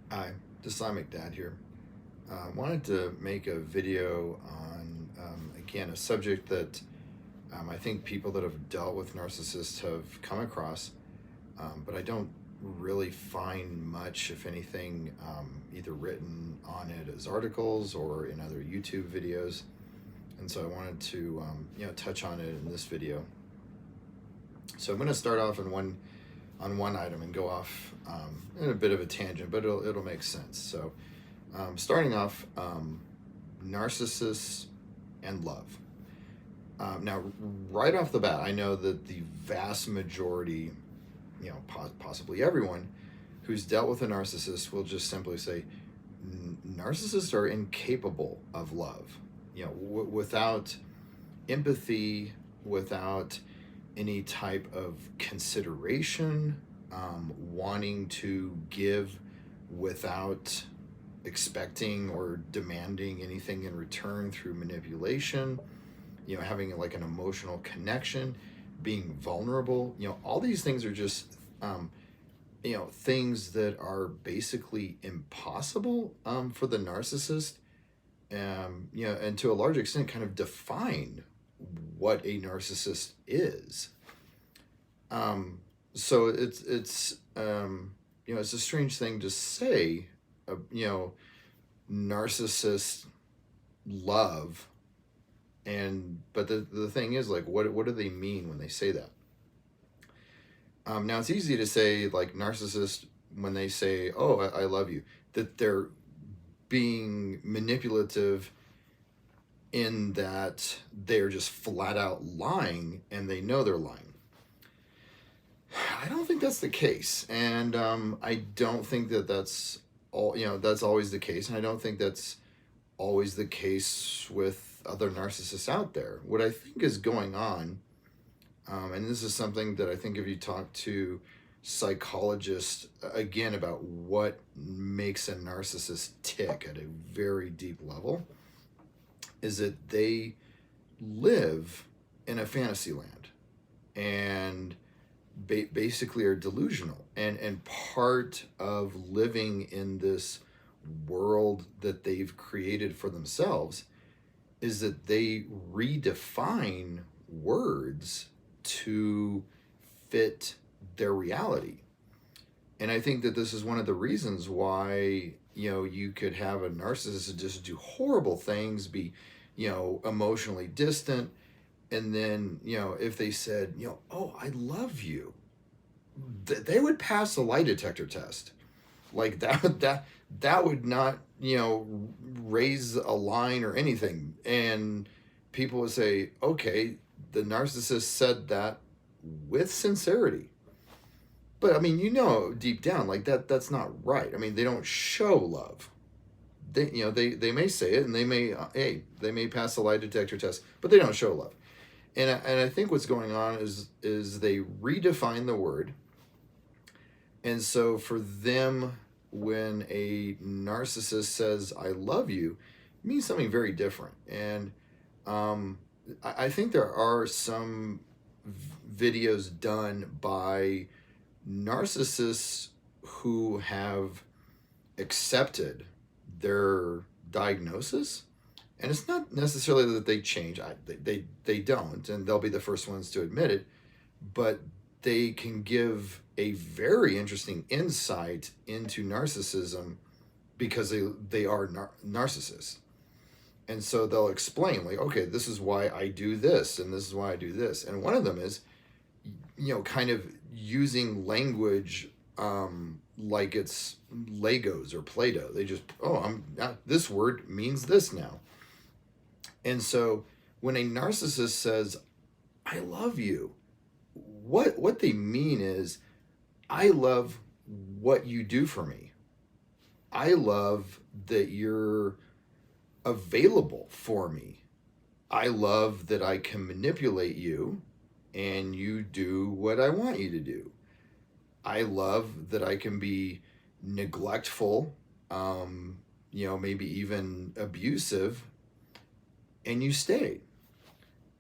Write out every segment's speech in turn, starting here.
Hi, Islamic Dad here. Wanted to make a video on, again, a subject that I think people that have dealt with narcissists have come across, but I don't really find much, if anything, either written on it as articles or in other YouTube videos. And so I wanted to, touch on it in this video. So I'm going to start off on one item and go off in a bit of a tangent, but it'll make sense. So starting off, narcissists and love. Now, right off the bat, I know that the vast majority, possibly everyone who's dealt with a narcissist will just simply say, narcissists are incapable of love. Without empathy, without any type of consideration, wanting to give without expecting or demanding anything in return through manipulation, having like an emotional connection, being vulnerable, all these things are just, things that are basically impossible for the narcissist, and to a large extent kind of define what a narcissist is. So it's a strange thing to say, narcissist love, but the thing is, like, what do they mean when they say that? Now it's easy to say, like, narcissist, when they say, oh, I love you, that they're being manipulative, in that they're just flat out lying and they know they're lying. I don't think that's the case, and I don't think that that's that's always the case, and I don't think that's always the case with other narcissists out there. What I think is going on, and this is something that I think if you talk to psychologists again about what makes a narcissist tick at a very deep level, is that they live in a fantasy land and basically are delusional, and part of living in this world that they've created for themselves is that they redefine words to fit their reality. And I think that this is one of the reasons why, you could have a narcissist just do horrible things, be, emotionally distant, and then, if they said, oh, I love you, they would pass a lie detector test. Like that would not, raise a line or anything. And people would say, okay, the narcissist said that with sincerity. But I mean, deep down, like, that's not right. I mean, they don't show love. They may say it, and they may pass a lie detector test, but they don't show love. And I think what's going on is they redefine the word. And so for them, when a narcissist says "I love you," it means something very different. And I think there are some videos done by narcissists who have accepted their diagnosis, and it's not necessarily that they change. They don't, and they'll be the first ones to admit it, but they can give a very interesting insight into narcissism because they are narcissists. And so they'll explain, like, okay, this is why I do this, and this is why I do this. And one of them is, kind of using language, like it's Legos or Play-Doh. They just, this word means this now. And so when a narcissist says, I love you, what they mean is, I love what you do for me. I love that you're available for me. I love that I can manipulate you and you do what I want you to do. I love that I can be neglectful, maybe even abusive, and you stay.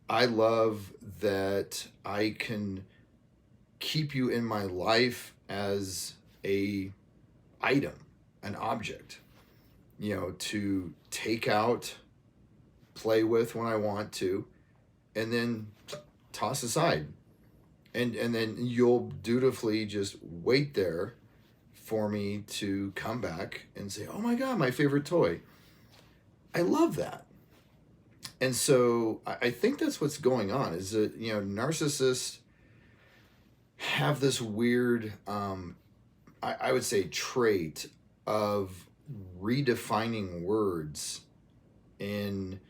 I love that I can keep you in my life as a item, an object, to take out, play with when I want to, and then toss aside. And then you'll dutifully just wait there for me to come back and say, oh my God, my favorite toy. I love that. And so I think that's what's going on, is that, narcissists have this weird, I would say, trait of redefining words in,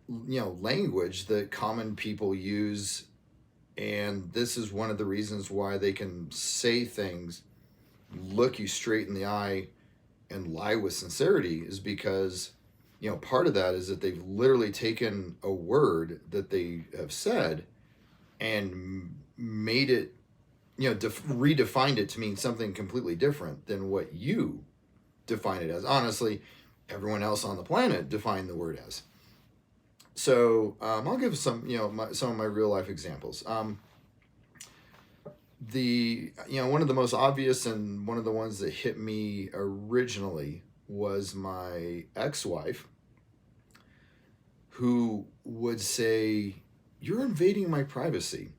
language that common people use. And this is one of the reasons why they can say things, look you straight in the eye, and lie with sincerity, is because, part of that is that they've literally taken a word that they have said and made it, redefined it to mean something completely different than what you define it as. Honestly, everyone else on the planet defined the word as. So I'll give some, some of my real life examples. One of the most obvious and one of the ones that hit me originally was my ex-wife, who would say, "You're invading my privacy."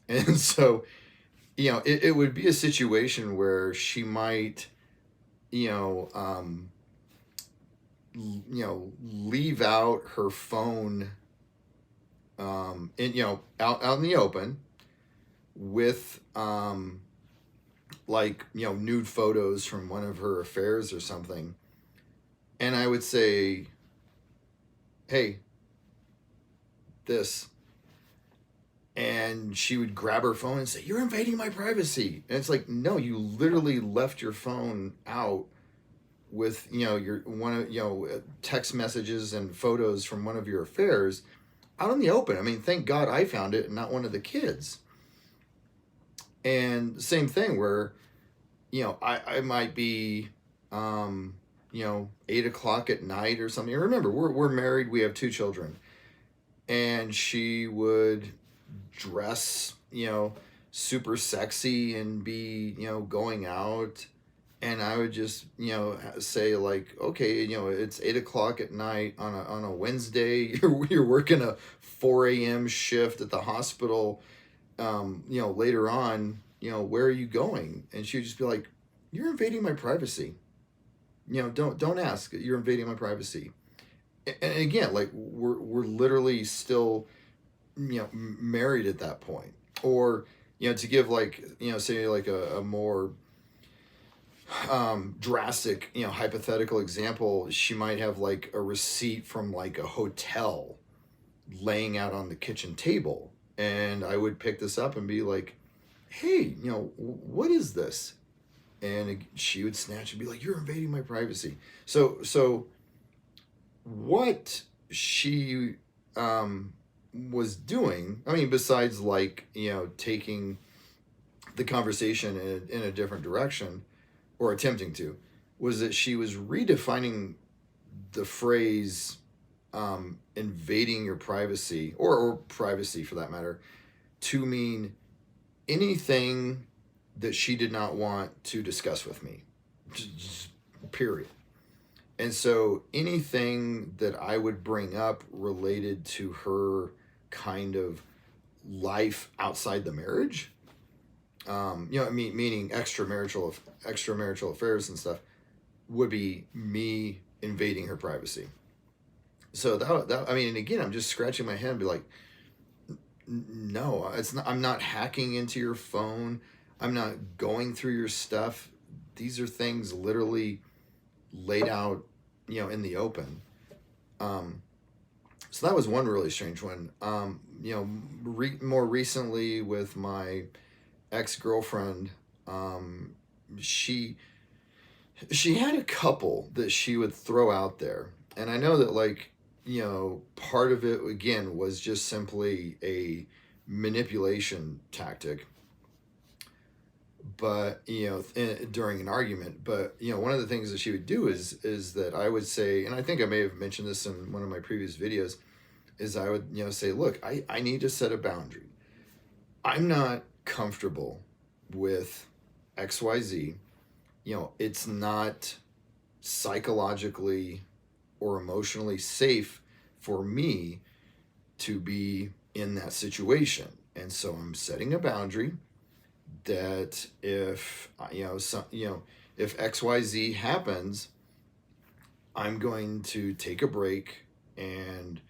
And so, it would be a situation where she might, leave out her phone, out in the open with, nude photos from one of her affairs or something. And I would say, hey, this. And she would grab her phone and say, "You're invading my privacy." And it's like, no, you literally left your phone out with, your text messages and photos from one of your affairs out in the open. I mean, thank God I found it and not one of the kids. And same thing where, I might be, 8 o'clock at night or something. Remember, we're married, we have 2 children. And she would dress, super sexy and be, going out. And I would just, say like, okay, it's 8 o'clock at night on a Wednesday. You're working a 4 a.m. shift at the hospital. Later on, where are you going? And she would just be like, "You're invading my privacy. Don't ask. You're invading my privacy." And again, like we're literally still, married at that point. Or, to give like, say like a more drastic, hypothetical example, she might have like a receipt from like a hotel laying out on the kitchen table, and I would pick this up and be like, "Hey, what is this?" And she would snatch and be like, "You're invading my privacy." So what she was doing, I mean, besides like, taking the conversation in a different direction, or attempting to, was that she was redefining the phrase invading your privacy, or privacy for that matter, to mean anything that she did not want to discuss with me, just period. And so anything that I would bring up related to her kind of life outside the marriage, meaning extramarital affairs and stuff, would be me invading her privacy. So that I mean, and again, I'm just scratching my head and be like, no, it's not. I'm not hacking into your phone. I'm not going through your stuff. These are things literally laid out, in the open. So that was one really strange one. More recently with my ex-girlfriend, she had a couple that she would throw out there. And I know that, like, part of it, again, was just simply a manipulation tactic. But, during an argument. But, one of the things that she would do is that I would say, and I think I may have mentioned this in one of my previous videos, is I would, say, look, I need to set a boundary. I'm not comfortable with XYZ. It's not psychologically or emotionally safe for me to be in that situation. And so I'm setting a boundary that if if XYZ happens, I'm going to take a break and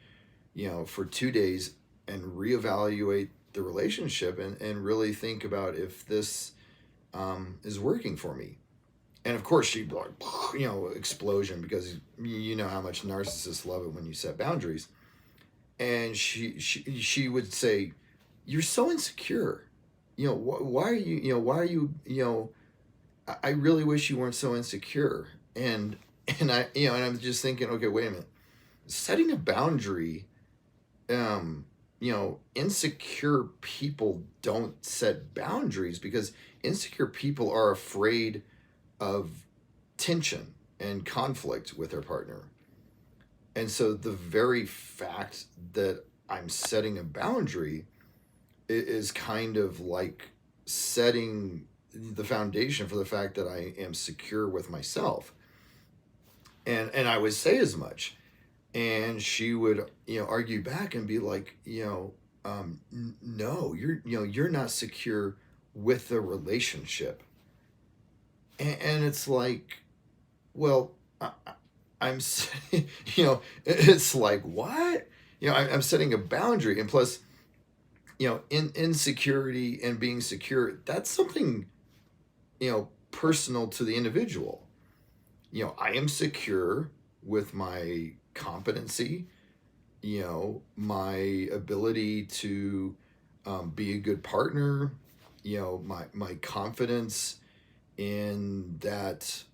for 2 days and reevaluate the relationship and really think about if this is working for me. And of course, she'd be like, explosion, because you know how much narcissists love it when you set boundaries. And she would say, "You're so insecure. Why are you? Why are you? I really wish you weren't so insecure." And and I'm just thinking, okay, wait a minute. Setting a boundary, insecure people don't set boundaries because insecure people are afraid of tension and conflict with their partner. And so the very fact that I'm setting a boundary is kind of like setting the foundation for the fact that I am secure with myself. And I would say as much. And she would, argue back and be like, no, you're not secure with the relationship. And it's like, well, I'm, it's like, what? I'm setting a boundary. And plus, insecurity and being secure, that's something, personal to the individual. I am secure with my competency, my ability to be a good partner, my confidence in that,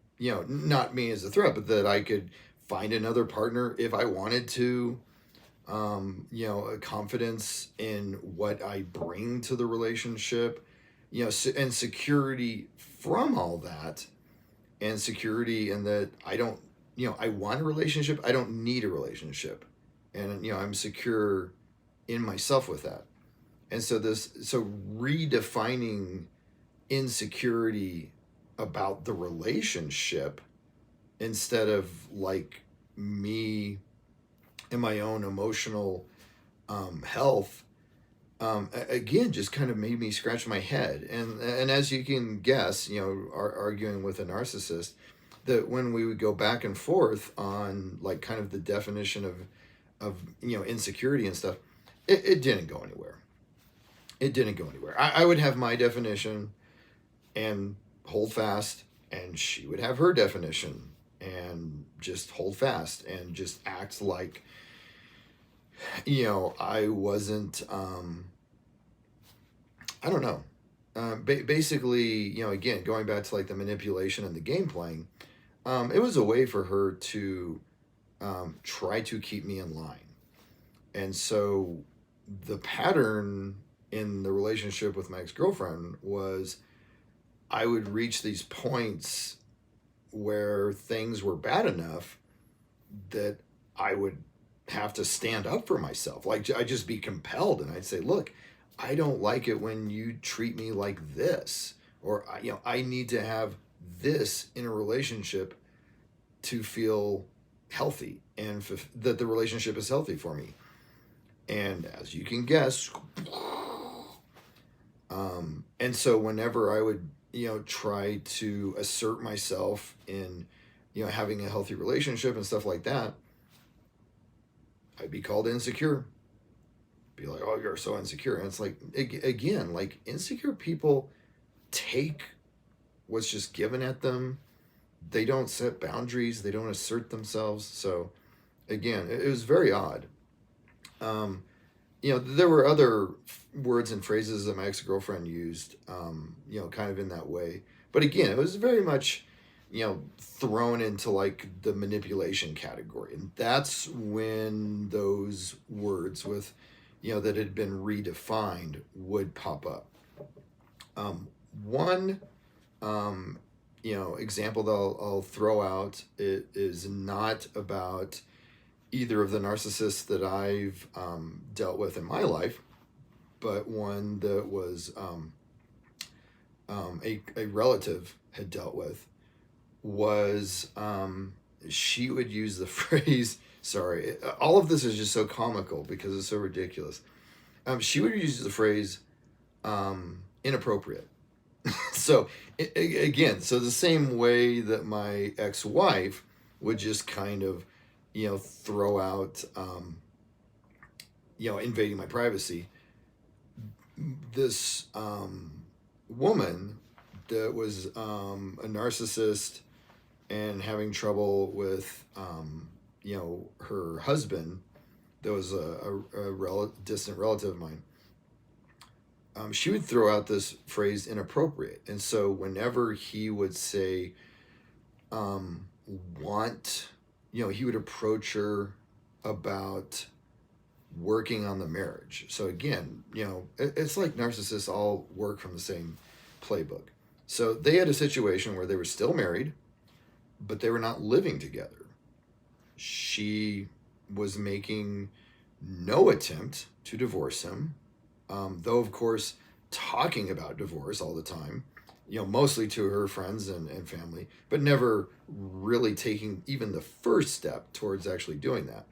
not me as a threat, but that I could find another partner if I wanted to, a confidence in what I bring to the relationship, and security from all that, and security in that I don't, I want a relationship. I don't need a relationship. And, I'm secure in myself with that. And so redefining insecurity about the relationship instead of like me and my own emotional health, again, just kind of made me scratch my head. And as you can guess, arguing with a narcissist, that when we would go back and forth on like kind of the definition of insecurity and stuff, it didn't go anywhere. It didn't go anywhere. I would have my definition and hold fast, and she would have her definition and just hold fast and just act like I wasn't I don't know. Basically, again, going back to like the manipulation and the game playing, it was a way for her to try to keep me in line. And so the pattern in the relationship with my ex-girlfriend was I would reach these points where things were bad enough that I would have to stand up for myself. Like I'd just be compelled, and I'd say, look, I don't like it when you treat me like this, or I need to have this in a relationship to feel healthy and that the relationship is healthy for me. And as you can guess, and so whenever I would try to assert myself in having a healthy relationship and stuff like that, I'd be called insecure. Be like, oh, you're so insecure. And it's like, again, like insecure people take what's just given at them. They don't set boundaries. They don't assert themselves. So again, it was very odd. There were other words and phrases that my ex-girlfriend used, kind of in that way. But again, it was very much, thrown into like the manipulation category. And that's when those words with, that had been redefined would pop up. One, example that I'll throw out, it is not about either of the narcissists that I've dealt with in my life, but one that was a relative had dealt with, was she would use the phrase, sorry, all of this is just so comical because it's so ridiculous. She would use the phrase inappropriate. So again, so the same way that my ex-wife would just kind of, throw out, invading my privacy, this woman that was a narcissist and having trouble with, her husband, that was a distant relative of mine. She would throw out this phrase inappropriate. And so whenever he would say, he would approach her about working on the marriage. So again, it's like narcissists all work from the same playbook. So they had a situation where they were still married, but they were not living together. She was making no attempt to divorce him, though of course talking about divorce all the time, mostly to her friends and family, but never really taking even the first step towards actually doing that.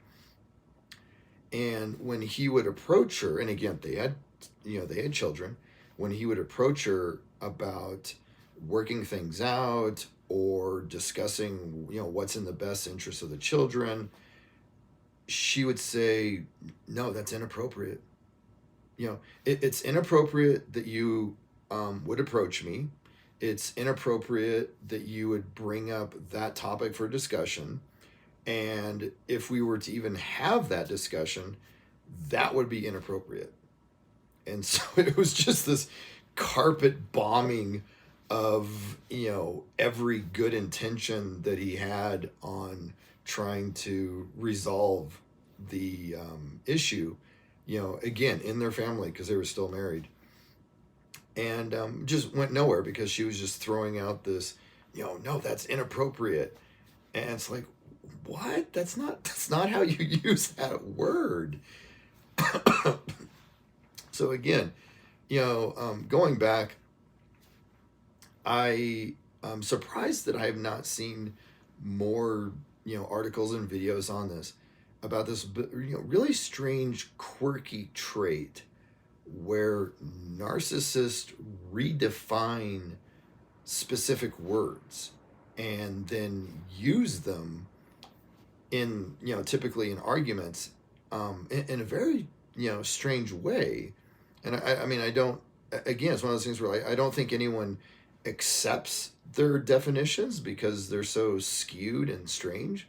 And when he would approach her, and again, they had children, when he would approach her about working things out or discussing, what's in the best interest of the children, she would say, no, that's inappropriate. It's inappropriate that you would approach me. It's inappropriate that you would bring up that topic for discussion. And if we were to even have that discussion, that would be inappropriate. And so it was just this carpet bombing of, every good intention that he had on trying to resolve the issue, again, in their family, because they were still married. And just went nowhere because she was just throwing out this, no, that's inappropriate. And it's like, what? That's not how you use that word. So again, going back, I'm surprised that I have not seen more, articles and videos on this, about this, really strange, quirky trait where narcissists redefine specific words and then use them in, typically in arguments, in a very, strange way. And I mean, I don't, again, it's one of those things where I don't think anyone accepts their definitions because they're so skewed and strange.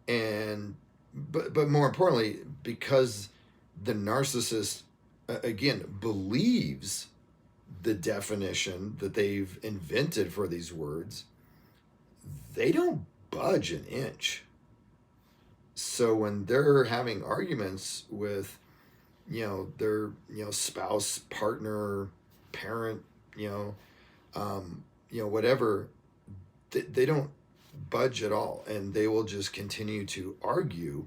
And, but more importantly, because the narcissist, again, believes the definition that they've invented for these words, they don't budge an inch. So when they're having arguments with, their, spouse, partner, parent, whatever, they don't budge at all. And they will just continue to argue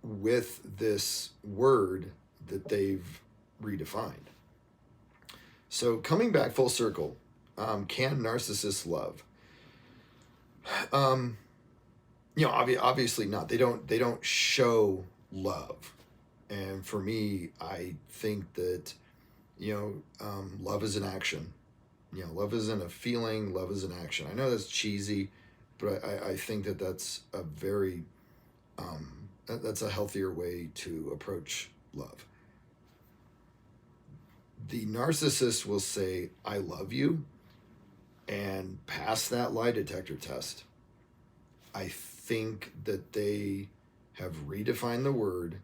with this word that they've redefined. So coming back full circle, can narcissists love? Obviously not. They don't show love. And for me, I think that, love is an action. Love isn't a feeling, love is an action. I know that's cheesy, but I think that that's a very, that's a healthier way to approach love. The narcissist will say, I love you, and pass that lie detector test. I think that they have redefined the word,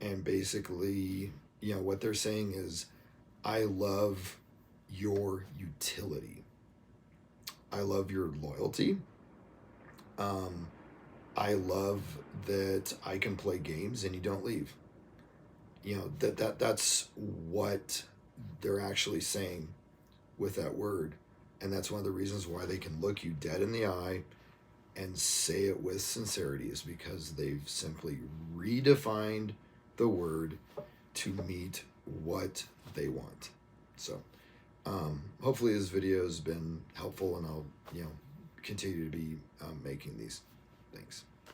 and basically, what they're saying is, I love your utility. I love your loyalty. I love that I can play games and you don't leave. That's what they're actually saying with that word. And that's one of the reasons why they can look you dead in the eye and say it with sincerity, is because they've simply redefined the word to meet what they want. So hopefully this video has been helpful, and I'll continue to be making these things.